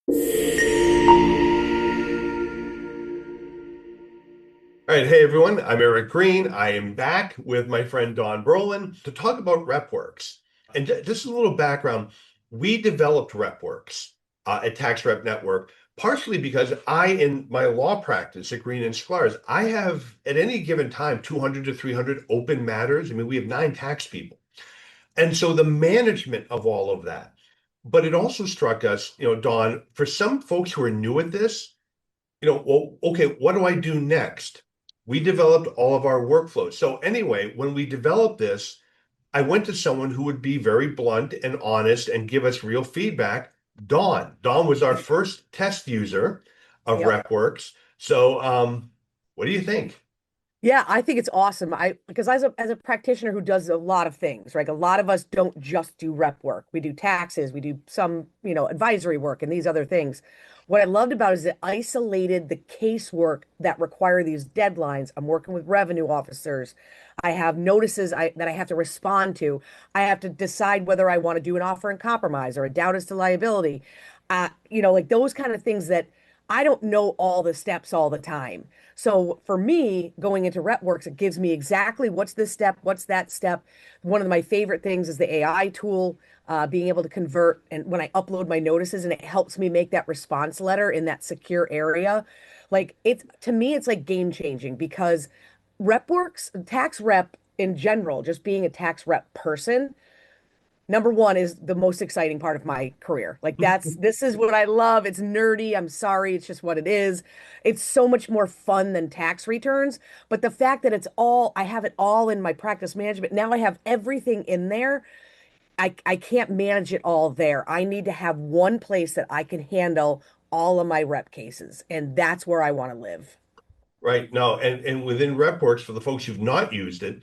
All right, hey everyone, I'm Eric Green. I am back with my friend Dawn Brolin to talk about RepWorks. And just a little background, we developed RepWorks at Tax Rep Network, partially because in my law practice at Green and Sklar's, I have at any given time 200 to 300 open matters. I mean, we have 9 tax people. And so the management of all of that. But it also struck us, Dawn, for some folks who are new at this, well, okay, what do I do next? We developed all of our workflows. So anyway, when we developed this, I went to someone who would be very blunt and honest and give us real feedback. Dawn. Dawn was our first test user of Yep. RepWorks. So what do you think? Yeah, I think it's awesome. Because as a practitioner who does a lot of things, right? A lot of us don't just do rep work. We do taxes, we do some, advisory work and these other things. What I loved about it is it isolated the casework that require these deadlines. I'm working with revenue officers. I have notices that I have to respond to. I have to decide whether I want to do an offer in compromise or a doubt as to liability. Like those kind of things that I don't know all the steps all the time. So for me, going into RepWorks, it gives me exactly what's this step, what's that step. One of my favorite things is the AI tool, being able to convert and when I upload my notices and it helps me make that response letter in that secure area. Like it's to me, it's like game changing because RepWorks, tax rep in general, just being a tax rep person number one is the most exciting part of my career. Like this is what I love. It's nerdy. I'm sorry. It's just what it is. It's so much more fun than tax returns. But the fact that I have it all in my practice management. Now I have everything in there. I can't manage it all there. I need to have one place that I can handle all of my rep cases. And that's where I want to live. Right. No, and within RepWorks, for the folks who've not used it,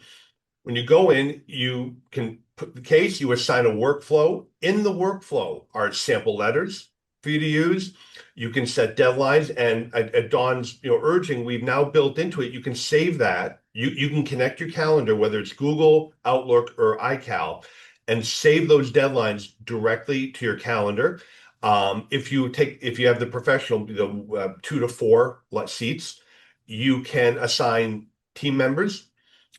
when you go in, you can put the case, you assign a workflow. In the workflow are sample letters for you to use. You can set deadlines, and at Dawn's, urging, we've now built into it. You can save that. You can connect your calendar, whether it's Google, Outlook, or iCal, and save those deadlines directly to your calendar. If you have the professional, 2 to 4 seats, you can assign team members.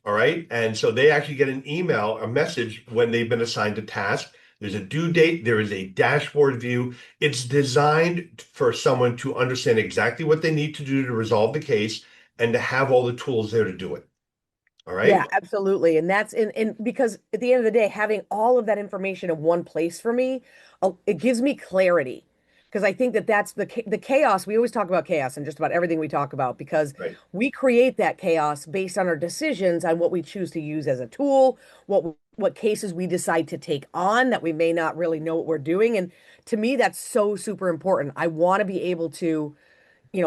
All right. And so they actually get an email, a message when they've been assigned a task. There's a due date. There is a dashboard view. It's designed for someone to understand exactly what they need to do to resolve the case and to have all the tools there to do it. All right. Yeah, absolutely. And that's in because at the end of the day, having all of that information in one place for me, it gives me clarity. Because I think that that's the chaos. We always talk about chaos and just about everything we talk about because Right. we create that chaos based on our decisions on what we choose to use as a tool, what cases we decide to take on that we may not really know what we're doing. And to me, that's so super important. I want to be able to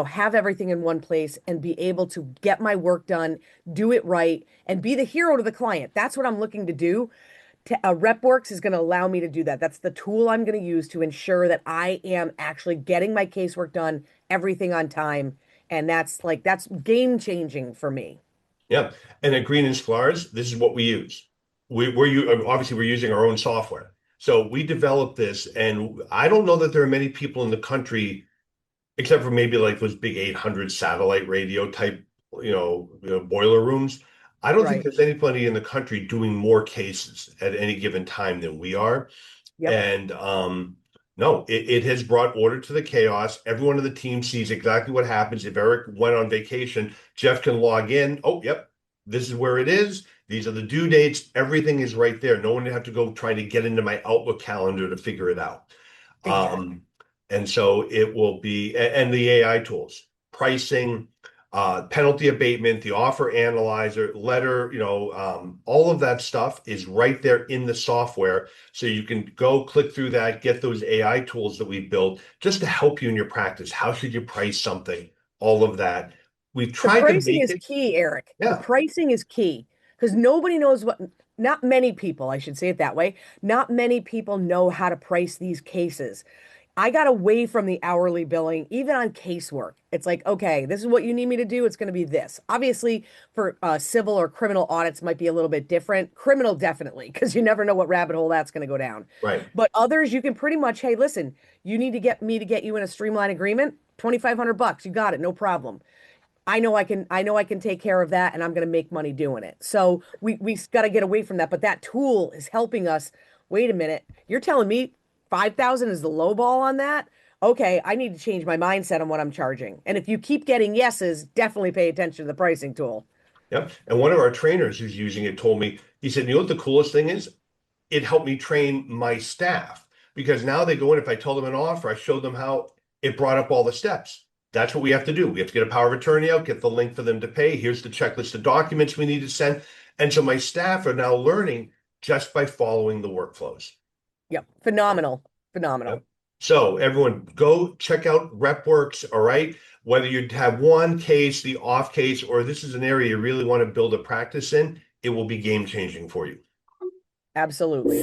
have everything in one place and be able to get my work done, do it right, and be the hero to the client. That's what I'm looking to do. RepWorks is going to allow me to do that. That's the tool I'm going to use to ensure that I am actually getting my casework done, everything on time. And that's game changing for me. Yeah. And at Green and Sklar's, this is what we use. Obviously we're using our own software. So we developed this, and I don't know that there are many people in the country except for maybe like those big 800 satellite radio type, boiler rooms. I don't think Right. there's anybody in the country doing more cases at any given time than we are. Yep. And no, it has brought order to the chaos. Everyone on the team sees exactly what happens. If Eric went on vacation, Jeff can log in. Oh, yep, this is where it is. These are the due dates. Everything is right there. No one would have to go trying to get into my Outlook calendar to figure it out. Exactly. Um, and so it will be, and the AI tools, pricing, penalty abatement, the offer analyzer, letter, all of that stuff is right there in the software. So you can go click through that, get those AI tools that we built just to help you in your practice. How should you price something? All of that. We've The tried to pricing make is it, key, Eric. The yeah. pricing is key because nobody knows not many people, I should say it that way, not many people know how to price these cases. I got away from the hourly billing, even on casework. It's like, okay, this is what you need me to do. It's going to be this. Obviously, for civil or criminal audits might be a little bit different. Criminal, definitely, because you never know what rabbit hole that's going to go down. Right. But others, you can pretty much, hey, listen, you need to get me to get you in a streamline agreement, 2,500 bucks. You got it, no problem. I know I can take care of that and I'm going to make money doing it. So we got to get away from that, but that tool is helping us. Wait a minute. You're telling me 5,000 is the low ball on that? Okay, I need to change my mindset on what I'm charging. And if you keep getting yeses, definitely pay attention to the pricing tool. Yep. And one of our trainers who's using it told me, he said, you know what the coolest thing is? It helped me train my staff because now they go in, if I tell them an offer, I show them how it brought up all the steps. That's what we have to do. We have to get a power of attorney out, get the link for them to pay. Here's the checklist of documents we need to send. And so my staff are now learning just by following the workflows. Yep. Phenomenal. Phenomenal. Yep. So everyone go check out RepWorks, all right? Whether you have one case, the off case, or this is an area you really want to build a practice in, it will be game changing for you. Absolutely.